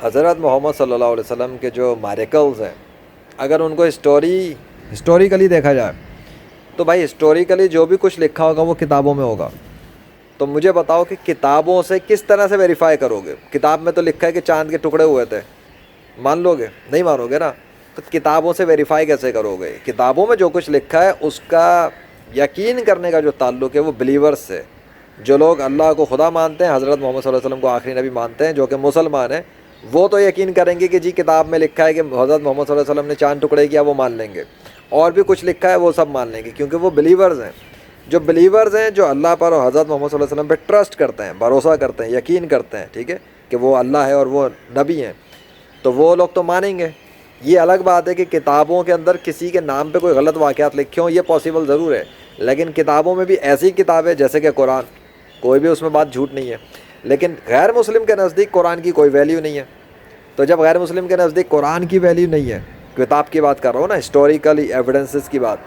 حضرت محمد صلی اللہ علیہ وسلم کے جو میریکلز ہیں، اگر ان کو ہسٹوریکلی دیکھا جائے تو بھائی ہسٹوریکلی جو بھی کچھ لکھا ہوگا وہ کتابوں میں ہوگا. تو مجھے بتاؤ کہ کتابوں سے کس طرح سے ویریفائی کرو گے؟ کتاب میں تو لکھا ہے کہ چاند کے ٹکڑے ہوئے تھے، مان لو گے؟ نہیں مانو گے نا. تو کتابوں سے ویریفائی کیسے کرو گے؟ کتابوں میں جو کچھ لکھا ہے اس کا یقین کرنے کا جو تعلق ہے وہ بلیورز سے. جو لوگ اللہ کو خدا مانتے ہیں، حضرت محمد صلی اللہ علیہ وسلم کو آخری نبی مانتے ہیں، جو کہ مسلمان ہیں، وہ تو یقین کریں گے کہ جی کتاب میں لکھا ہے کہ حضرت محمد صلی اللہ علیہ وسلم نے چاند ٹکڑے کیا، وہ مان لیں گے. اور بھی کچھ لکھا ہے وہ سب مان لیں گے، کیونکہ وہ بلیورز ہیں. جو بلیورز ہیں، جو اللہ پر اور حضرت محمد صلی اللہ علیہ وسلم پہ ٹرسٹ کرتے ہیں، بھروسہ کرتے ہیں، یقین کرتے ہیں، ٹھیک ہے، کہ وہ اللہ ہے اور وہ نبی ہیں، تو وہ لوگ تو مانیں گے. یہ الگ بات ہے کہ کتابوں کے اندر کسی کے نام پہ کوئی غلط واقعات لکھے ہوں، یہ پاسبل ضرور ہے. لیکن کتابوں میں بھی ایسی کتابیں جیسے کہ قرآن، کوئی بھی اس میں بات جھوٹ نہیں ہے، لیکن غیر مسلم کے نزدیک قرآن کی کوئی ویلیو نہیں ہے. تو جب غیر مسلم کے نزدیک قرآن کی ویلیو نہیں ہے، کتاب کی بات کر رہا ہوں نا، ہسٹوریکلی ایویڈنسز کی بات،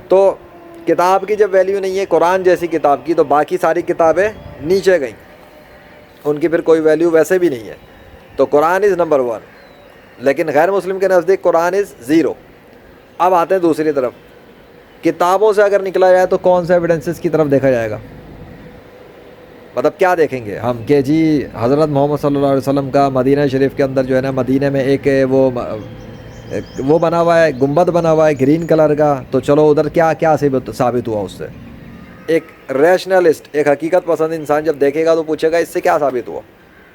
تو کتاب کی جب ویلیو نہیں ہے قرآن جیسی کتاب کی، تو باقی ساری کتابیں نیچے گئیں، ان کی پھر کوئی ویلیو ویسے بھی نہیں ہے. تو قرآن از نمبر 1، لیکن غیر مسلم کے نزدیک قرآن از 0. اب آتے ہیں دوسری طرف، کتابوں سے اگر نکلا جائے تو کون سے ایویڈنسز کی طرف دیکھا جائے گا؟ مطلب کیا دیکھیں گے ہم کہ جی حضرت محمد صلی اللہ علیہ وسلم کا مدینہ شریف کے اندر جو ہے نا، مدینہ میں ایک وہ بنا ہوا ہے، گنبد بنا ہوا ہے گرین کلر کا، تو چلو ادھر کیا ثابت ہوا اس سے؟ ایک ریشنلسٹ، ایک حقیقت پسند انسان جب دیکھے گا تو پوچھے گا اس سے کیا ثابت ہوا؟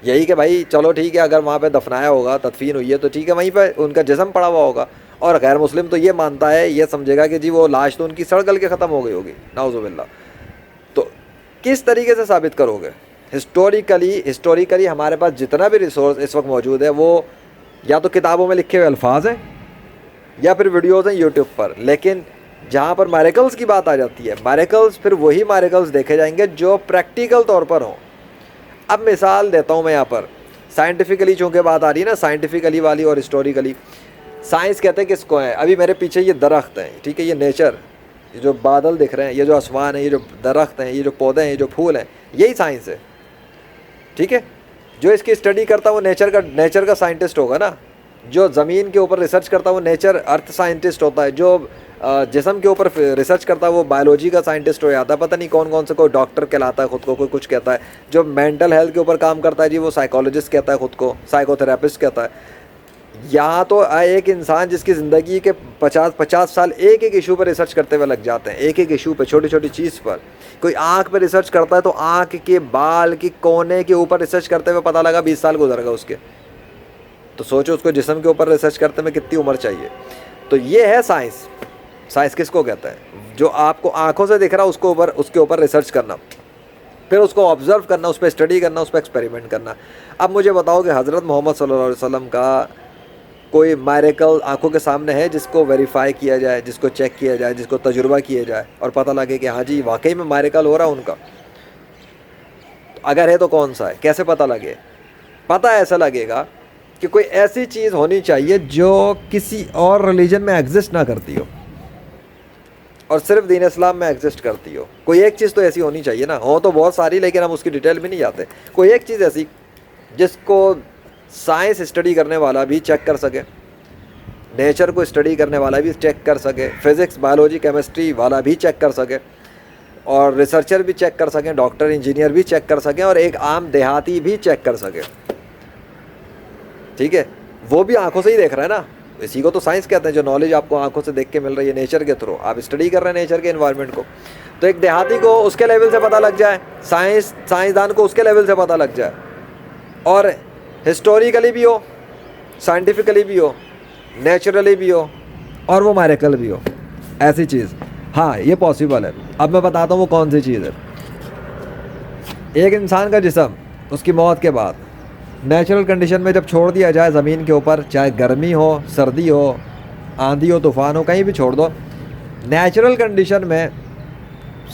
یہی کہ بھائی چلو ٹھیک ہے، اگر وہاں پہ دفنایا ہوگا، تدفین ہوئی ہے، تو ٹھیک ہے، وہیں پہ ان کا جسم پڑا ہوا ہوگا. اور غیر مسلم تو یہ مانتا ہے، یہ سمجھے گا کہ جی وہ لاش تو ان کی سڑ گل کے ختم ہو گئی ہوگی، نعوذ باللہ. تو کس طریقے سے ثابت کرو گے؟ ہسٹوریکلی ہمارے پاس جتنا بھی ریسورس اس وقت موجود ہے وہ یا تو کتابوں میں لکھے ہوئے الفاظ ہیں یا پھر ویڈیوز ہیں یوٹیوب پر. لیکن جہاں پر میریکلز کی بات آ جاتی ہے، میریکلز پھر وہی میریکلز دیکھے جائیں گے جو پریکٹیکل طور پر ہوں. اب مثال دیتا ہوں میں یہاں پر، سائنٹیفکلی چونکہ بات آ رہی ہے نا، سائنٹیفکلی والی اور ہسٹوریکلی. سائنس کہتے ہیں کس کو ہے؟ ابھی میرے پیچھے یہ درخت ہیں، ٹھیک ہے، یہ نیچر، یہ جو بادل دکھ رہے ہیں، یہ جو آسمان ہے، یہ جو درخت ہیں، یہ جو پودے ہیں، یہ جو پھول ہیں، یہی سائنس ہے. ٹھیک ہے، جو اس کی اسٹڈی کرتا ہے وہ نیچر کا سائنٹسٹ ہوگا نا. جو زمین کے اوپر ریسرچ کرتا ہے وہ نیچر ارتھ سائنٹسٹ ہوتا ہے. جو جسم کے اوپر ریسرچ کرتا ہے وہ بایولوجی کا سائنٹسٹ ہو جاتا ہے. پتہ نہیں کون کون سے، کوئی ڈاکٹر کہلاتا ہے خود کو، کوئی کچھ کہتا ہے. جو مینٹل ہیلتھ کے اوپر کام کرتا ہے جی وہ سائیکالوجسٹ کہتا ہے خود کو، سائیکو تھراپسٹ کہتا ہے. یہاں تو ایک انسان جس کی زندگی کے 50 سال ایک ایشو پہ ریسرچ کرتے ہوئے لگ جاتے ہیں، ایک ایشو پہ، چھوٹی چھوٹی چیز پر. کوئی آنکھ پہ ریسرچ کرتا ہے تو آنکھ کے بال کی کونے کے اوپر ریسرچ کرتے ہوئے پتہ لگا 20 سال گزر گا اس کے. تو سوچو اس کو جسم کے اوپر ریسرچ کرتے میں کتنی عمر چاہیے. تو یہ ہے سائنس. سائنس کس کو کہتا ہے؟ جو آپ کو آنکھوں سے دکھ رہا اس کے اوپر ریسرچ کرنا، پھر اس کو آبزرو کرنا، اس پہ اسٹڈی کرنا، اس پہ ایکسپیریمنٹ کرنا. اب مجھے بتاؤ کہ حضرت محمد صلی اللہ علیہ وسلم کا کوئی میریکل آنکھوں کے سامنے ہے جس کو ویریفائی کیا جائے، جس کو چیک کیا جائے، جس کو تجربہ کیا جائے اور پتہ لگے کہ ہاں جی واقعی میں میریکل ہو رہا ان کا؟ اگر ہے تو کون سا ہے؟ کیسے پتہ لگے؟ پتہ ایسا لگے گا کہ کوئی ایسی چیز ہونی چاہیے جو کسی اور ریلیجن میں ایگزسٹ نہ کرتی ہو اور صرف دین اسلام میں ایگزسٹ کرتی ہو. کوئی ایک چیز تو ایسی ہونی چاہیے نا. ہو تو بہت ساری، لیکن ہم اس کی ڈیٹیل میں نہیں جاتے. کوئی ایک چیز ایسی جس کو سائنس اسٹڈی کرنے والا بھی چیک کر سکے، نیچر کو اسٹڈی کرنے والا بھی چیک کر سکے، فزکس، بایولوجی، کیمسٹری والا بھی چیک کر سکے، اور ریسرچر بھی چیک کر سکیں، ڈاکٹر، انجینئر بھی چیک کر سکیں، اور ایک عام دیہاتی بھی چیک کر سکے. ٹھیک ہے، وہ بھی آنکھوں سے ہی دیکھ رہا ہے نا. اسی کو تو سائنس کہتے ہیں. جو نالج آپ کو آنکھوں سے دیکھ کے مل رہی ہے نیچر کے تھرو، آپ اسٹڈی کر رہے ہیں نیچر کے انوائرمنٹ کو. تو ایک دیہاتی کو اس کے لیول سے پتہ لگ جائے، سائنسدان کو اس کے لیول سے پتہ لگ جائے، اور ہسٹوریکلی بھی ہو، سائنٹیفکلی بھی ہو، نیچرلی بھی ہو، اور وہ میریکل بھی ہو. ایسی چیز ہاں یہ پاسبل ہے. اب میں بتاتا ہوں وہ کون سی چیز ہے. ایک انسان کا جسم اس کی موت کے بعد نیچرل کنڈیشن میں جب چھوڑ دیا جائے زمین کے اوپر، چاہے گرمی ہو، سردی ہو، آندھی ہو، طوفان ہو، کہیں بھی چھوڑ دو، نیچرل کنڈیشن میں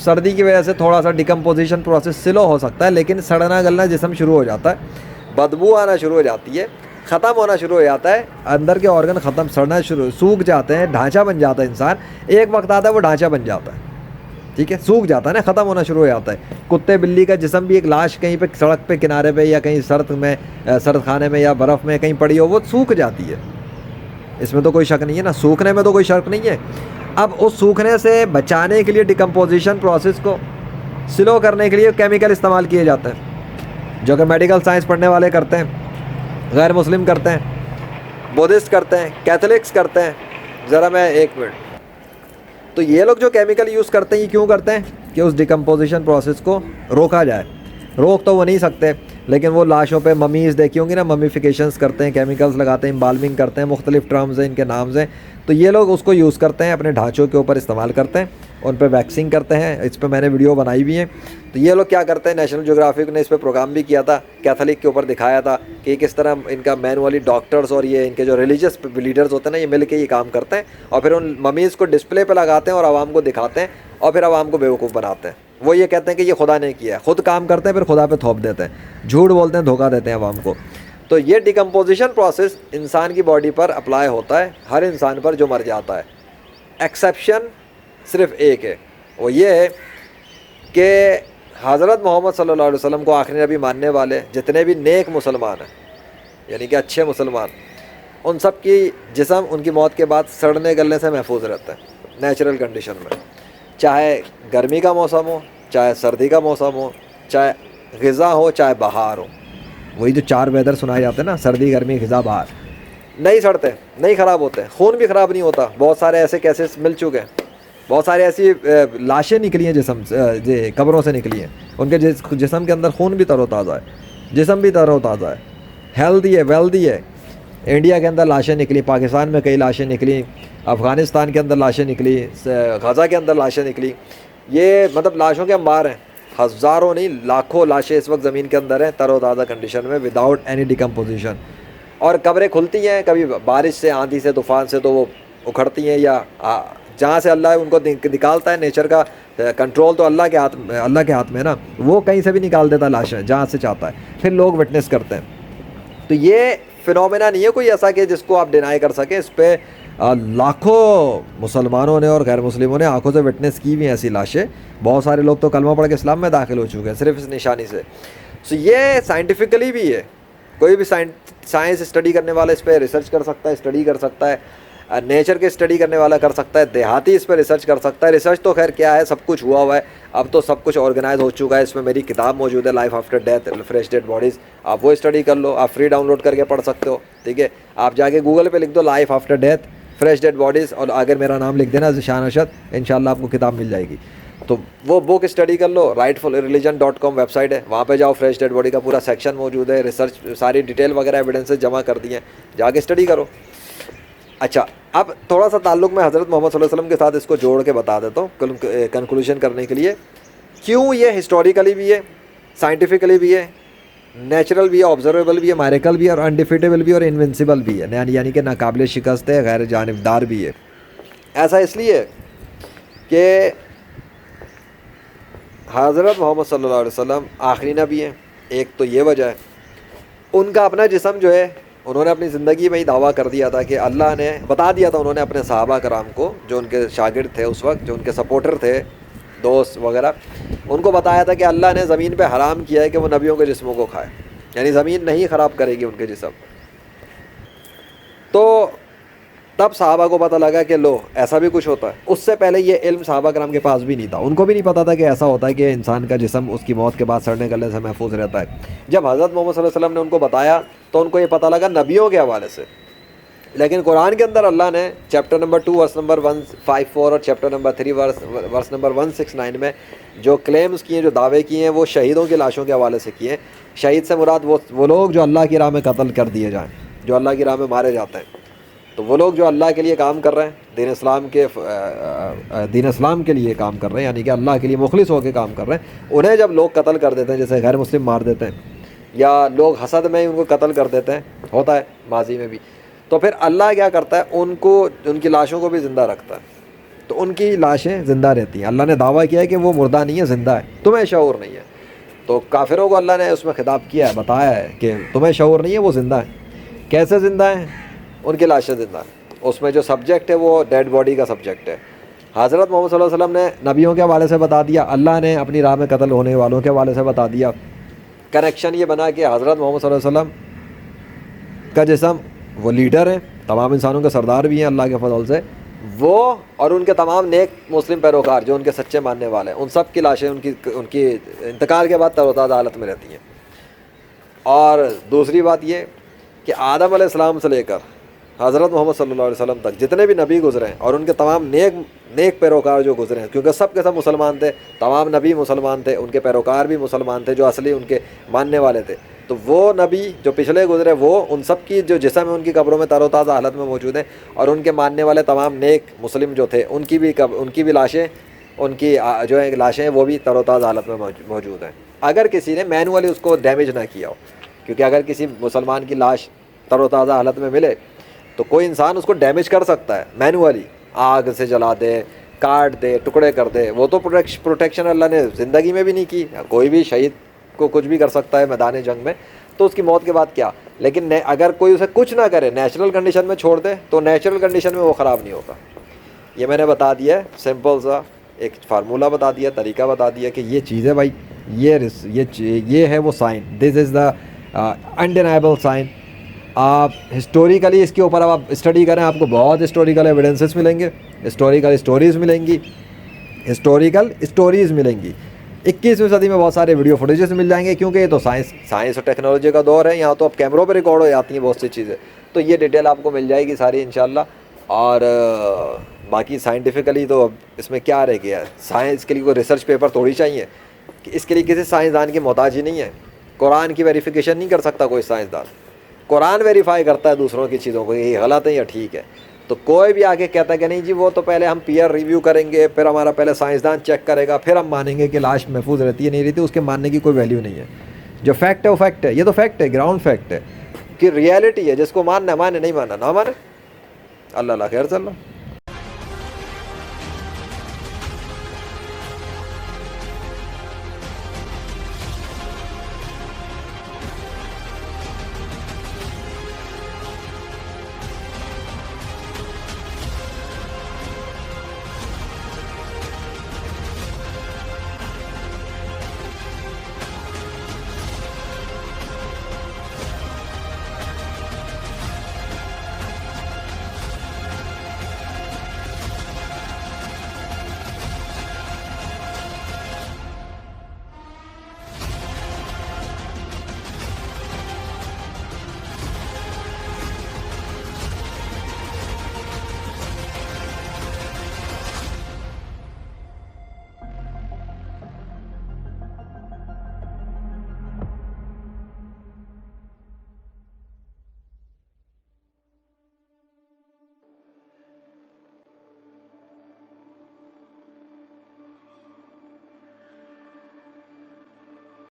سردی کی وجہ سے تھوڑا سا ڈیکمپوزیشن پروسیس سلو ہو سکتا ہے، لیکن سڑنا گلنا جسم شروع ہو جاتا ہے، بدبو آنا شروع ہو جاتی ہے، ختم ہونا شروع ہو جاتا ہے، اندر کے آرگن سڑنا شروع، سوکھ جاتے ہیں، ڈھانچہ بن جاتا ہے انسان. ایک وقت آتا ہے وہ ڈھانچہ بن جاتا ہے. ٹھیک ہے, سوکھ جاتا ہے نا, ختم ہونا شروع ہو جاتا ہے. کتے بلی کا جسم بھی, ایک لاش کہیں پہ سڑک پہ کنارے پہ یا کہیں سرد خانے میں یا برف میں کہیں پڑی ہو, وہ سوکھ جاتی ہے, اس میں تو کوئی شک نہیں ہے نا, سوکھنے میں تو کوئی شک نہیں ہے. اب اس سوکھنے سے بچانے کے لیے ڈیکمپوزیشن پروسیس کو سلو کرنے کے لیے کیمیکل استعمال کیے جاتے ہیں, جو کہ میڈیکل سائنس پڑھنے والے کرتے ہیں, غیر مسلم کرتے ہیں, بدھسٹ کرتے ہیں, کیتھولکس کرتے ہیں. ذرا میں ایک منٹ, تو یہ لوگ جو کیمیکل یوز کرتے ہیں یہ کیوں کرتے ہیں کہ اس ڈیکمپوزیشن پروسیس کو روکا جائے. روک تو وہ نہیں سکتے, لیکن وہ لاشوں پہ ممیز دیکھی ہوں گی نا, ممیفیکیشنز کرتے ہیں, کیمیکلز لگاتے ہیں, امبالمنگ کرتے ہیں, مختلف ٹرمز ہیں, ان کے نامز ہیں. تو یہ لوگ اس کو یوز کرتے ہیں, اپنے ڈھانچوں کے اوپر استعمال کرتے ہیں, ان پہ ویکسنگ کرتے ہیں. اس پہ میں نے ویڈیو بنائی بھی ہیں. تو یہ لوگ کیا کرتے ہیں, نیشنل جیوگرافک نے اس پہ پروگرام بھی کیا تھا, کیتھولک کے اوپر دکھایا تھا کہ کس طرح ان کا مینولی ڈاکٹرز اور یہ ان کے جو ریلیجیس لیڈرز ہوتے ہیں نا, یہ مل کے یہ کام کرتے ہیں, اور پھر ان ممیز کو ڈسپلے پہ لگاتے ہیں اور عوام کو دکھاتے ہیں, اور پھر عوام کو بیوقوف بناتے ہیں. وہ یہ کہتے ہیں کہ یہ خدا نے کیا ہے, خود کام کرتے ہیں پھر خدا پہ تھوپ دیتے ہیں, جھوٹ بولتے ہیں, دھوکہ دیتے ہیں عوام کو. تو یہ ڈیکمپوزیشن پروسیس انسان کی باڈی پر اپلائی ہوتا ہے, ہر انسان پر جو مر جاتا ہے. ایکسیپشن صرف ایک ہے, وہ یہ ہے کہ حضرت محمد صلی اللہ علیہ وسلم کو آخری نبی ماننے والے جتنے بھی نیک مسلمان ہیں, یعنی کہ اچھے مسلمان, ان سب کی جسم ان کی موت کے بعد سڑنے گلنے سے محفوظ رہتا ہے نیچرل کنڈیشن میں, چاہے گرمی کا موسم ہو, چاہے سردی کا موسم ہو, چاہے غذا ہو, چاہے بہار ہو. وہی جو 4 ویدر سنائے جاتے ہیں نا, سردی, گرمی, خزاں, بہار, نہیں سڑتے, نہیں خراب ہوتے, خون بھی خراب نہیں ہوتا. بہت سارے ایسے کیسز مل چکے ہیں, بہت سارے ایسی لاشیں نکلی ہیں جسم قبروں سے نکلی ہیں, ان کے جسم کے اندر خون بھی تر و تازہ ہے, جسم بھی تر و تازہ ہے, ہیلدی ہے, ویلدی ہے. انڈیا کے اندر لاشیں نکلی, پاکستان میں کئی لاشیں نکلی, افغانستان کے اندر لاشیں نکلی, غزہ کے اندر لاشیں نکلی. یہ مطلب لاشوں کے انبار ہیں, ہزاروں نہیں لاکھوں لاشیں اس وقت زمین کے اندر ہیں تر و تازہ کنڈیشن میں, وداؤٹ اینی ڈیکمپوزیشن. اور قبریں کھلتی ہیں کبھی بارش سے, آندھی سے, طوفان سے, تو وہ اکھڑتی ہیں, یا جہاں سے اللہ ان کو نکالتا ہے. نیچر کا کنٹرول تو اللہ کے ہاتھ میں ہے نا, وہ کہیں سے بھی نکال دیتا لاشیں جہاں سے چاہتا ہے, پھر لوگ وٹنس کرتے ہیں. تو یہ فنومینا نہیں ہے کوئی ایسا کہ جس کو آپ ڈینائی کر سکیں. اس پہ لاکھوں مسلمانوں نے اور غیر مسلموں نے آنکھوں سے وٹنس کی ہوئی ہیں ایسی لاشیں. بہت سارے لوگ تو کلمہ پڑھ کے اسلام میں داخل ہو چکے ہیں صرف اس نشانی سے. سو یہ سائنٹیفکلی بھی ہے, کوئی بھی سائنس اسٹڈی کرنے والا اس پہ ریسرچ کر سکتا ہے, اسٹڈی کر سکتا ہے, نیچر کے اسٹڈی کرنے والا کر سکتا ہے, دیہاتی اس پہ ریسرچ کر سکتا ہے. ریسرچ تو خیر کیا ہے, سب کچھ ہوا ہے, اب تو سب کچھ آرگنائز ہو چکا ہے. اس میں میری کتاب موجود ہے, life after death, fresh dead bodies, آپ وہ اسٹڈی کر لو, آپ فری ڈاؤن لوڈ کر کے پڑھ سکتے ہو. ٹھیک ہے, آپ جا کے گوگل پہ لکھ دو life after death, fresh dead bodies, اور اگر میرا نام لکھ دینا ذیشان ارشد, انشاءاللہ آپ کو کتاب مل جائے گی. تو وہ بک اسٹڈی کر لو. rightfulreligion.com ویب سائٹ ہے, وہاں پہ جاؤ, فریش ڈیڈ باڈی کا پورا سیکشن موجود ہے, ریسرچ ساری ڈیٹیل وغیرہ ایویڈنسز جمع کر دی ہیں, جا کے اسٹڈی کرو. اچھا, اب تھوڑا سا تعلق میں حضرت محمد صلی اللہ علیہ وسلم کے ساتھ اس کو جوڑ کے بتا دیتا ہوں کنکلوژن کرنے کے لیے. کیوں یہ ہسٹوریکلی بھی ہے, سائنٹیفکلی بھی ہے, نیچرل بھی ہے, آبزرویبل بھی ہے, میریکل بھی ہے, اور انڈیفیٹیبل بھی ہے, اور انونسیبل بھی ہے, یعنی کہ ناقابل شکست ہے, غیر جانبدار بھی ہے. ایسا اس لیے کہ حضرت محمد صلی اللہ علیہ وسلم آخری نبی ہیں, ایک تو یہ وجہ ہے. ان کا اپنا جسم جو ہے, انہوں نے اپنی زندگی میں ہی دعویٰ کر دیا تھا کہ اللہ نے بتا دیا تھا, انہوں نے اپنے صحابہ کرام کو, جو ان کے شاگرد تھے اس وقت, جو ان کے سپورٹر تھے, دوست وغیرہ, ان کو بتایا تھا کہ اللہ نے زمین پہ حرام کیا ہے کہ وہ نبیوں کے جسموں کو کھائے, یعنی زمین نہیں خراب کرے گی ان کے جسم. تو تب صحابہ کو پتہ لگا کہ لو ایسا بھی کچھ ہوتا ہے. اس سے پہلے یہ علم صحابہ کرام کے پاس بھی نہیں تھا, ان کو بھی نہیں پتا تھا کہ ایسا ہوتا ہے کہ انسان کا جسم اس کی موت کے بعد سڑنے گلنے سے محفوظ رہتا ہے. جب حضرت محمد صلی اللہ علیہ وسلم نے ان کو بتایا تو ان کو یہ پتہ لگا نبیوں کے حوالے سے. لیکن قرآن کے اندر اللہ نے چیپٹر نمبر 2 ورس نمبر 154 اور چیپٹر نمبر 3 ورس نمبر 169 میں جو کلیمز کیے, جو دعوے کیے ہیں, وہ شہیدوں کی لاشوں کے حوالے سے کیے ہیں. شہید سے مراد وہ لوگ جو اللہ کی راہ میں قتل کر دیے جائیں, جو اللہ کی راہ میں مارے جاتے ہیں. تو وہ لوگ جو اللہ کے لیے کام کر رہے ہیں, دین اسلام کے لیے کام کر رہے ہیں, یعنی کہ اللہ کے لیے مخلص ہو کے کام کر رہے ہیں, انہیں جب لوگ قتل کر دیتے ہیں, جیسے غیر مسلم مار دیتے ہیں, یا لوگ حسد میں ان کو قتل کر دیتے ہیں, ہوتا ہے ماضی میں بھی, تو پھر اللہ کیا کرتا ہے, ان کی لاشوں کو بھی زندہ رکھتا ہے. تو ان کی لاشیں زندہ رہتی ہیں. اللہ نے دعویٰ کیا ہے کہ وہ مردہ نہیں ہے, زندہ ہے, تمہیں شعور نہیں ہے. تو کافروں کو اللہ نے اس میں خطاب کیا ہے, بتایا ہے کہ تمہیں شعور نہیں ہے, وہ زندہ ہے. کیسے زندہ ہیں؟ ان کی لاشیں زندہ ہیں. اس میں جو سبجیکٹ ہے وہ ڈیڈ باڈی کا سبجیکٹ ہے. حضرت محمد صلی اللہ علیہ وسلم نے نبیوں کے حوالے سے بتا دیا, اللہ نے اپنی راہ میں قتل ہونے والوں کے حوالے سے بتا دیا. کنیکشن یہ بنا کہ حضرت محمد صلی اللہ علیہ وسلم کا جسم وہ لیڈر ہیں, تمام انسانوں کے سردار بھی ہیں اللہ کے فضل سے, وہ اور ان کے تمام نیک مسلم پیروکار جو ان کے سچے ماننے والے ہیں, ان سب کی لاشیں ان کی انتقال کے بعد تر و تازہ حالت میں رہتی ہیں. اور دوسری بات یہ کہ آدم علیہ السلام سے لے کر حضرت محمد صلی اللہ علیہ وسلم تک جتنے بھی نبی گزرے ہیں اور ان کے تمام نیک پیروکار جو گزرے ہیں, کیونکہ سب کے سب مسلمان تھے, تمام نبی مسلمان تھے, ان کے پیروکار بھی مسلمان تھے جو اصلی ان کے ماننے والے تھے, تو وہ نبی جو پچھلے گزرے وہ ان سب کی جو جسم ہے ان کی قبروں میں تر و تازہ حالت میں موجود ہیں, اور ان کے ماننے والے تمام نیک مسلم جو تھے ان کی بھی لاشیں, ان کی جو ہے لاشیں وہ بھی تر و تازہ حالت میں موجود ہیں. اگر کسی نے مینولی اس کو ڈیمیج نہ کیا ہو, کیونکہ اگر کسی مسلمان کی لاش تر و تازہ حالت میں ملے تو کوئی انسان اس کو ڈیمیج کر سکتا ہے مینولی, آگ سے جلا دے, کاٹ دے, ٹکڑے کر دے. وہ تو پروٹیکشن اللہ نے زندگی میں بھی نہیں کی. کوئی بھی شہید کو کچھ بھی کر سکتا ہے میدان جنگ میں, تو اس کی موت کے بعد کیا, لیکن اگر کوئی اسے کچھ نہ کرے, نیچرل کنڈیشن میں چھوڑ دے, تو نیچرل کنڈیشن میں وہ خراب نہیں ہوگا. یہ میں نے بتا دیا ہے, سمپل سا ایک فارمولہ بتا دیا, طریقہ بتا دیا کہ یہ چیز ہے بھائی, یہ ہے وہ سائن, دس از دا انڈینائبل سائن. آپ ہسٹوریکلی اس کے اوپر آپ اسٹڈی کریں, آپ کو بہت ہسٹوریکل ایویڈنسز ملیں گے, ہسٹوریکل اسٹوریز ملیں گی, 21ویں صدی میں بہت سارے ویڈیو فوٹیجز مل جائیں گے, کیونکہ یہ تو سائنس اور ٹیکنالوجی کا دور ہے. یہاں تو اب کیمروں پہ ریکارڈ ہو جاتی ہیں بہت سی چیزیں, تو یہ ڈیٹیل آپ کو مل جائے گی ساری انشاءاللہ. اور باقی سائنٹیفکلی تو اب اس میں کیا رہ گیا ہے, سائنس کے لیے کوئی ریسرچ پیپر تھوڑی چاہیے, کہ اس کے لیے کسی سائنسدان کی محتاج ہی نہیں ہے. قرآن کی ویریفیکیشن نہیں کر سکتا کوئی سائنسدان, قرآن ویریفائی کرتا ہے دوسروں کی چیزوں کو, یہ غلط ہے یا ٹھیک ہے. تو کوئی بھی آگے کہتا ہے کہ نہیں جی وہ تو پہلے ہم پیئر ریویو کریں گے, پھر ہمارا پہلے سائنسدان چیک کرے گا, پھر ہم مانیں گے کہ لاش محفوظ رہتی ہے نہیں رہتی, اس کے ماننے کی کوئی ویلیو نہیں ہے. جو فیکٹ ہے وہ فیکٹ ہے, یہ تو فیکٹ ہے, گراؤنڈ فیکٹ ہے, کہ ریئلٹی ہے, جس کو ماننا ہے مانے, نہیں ماننا نہ مانے. اللہ خیر صلی اللہ.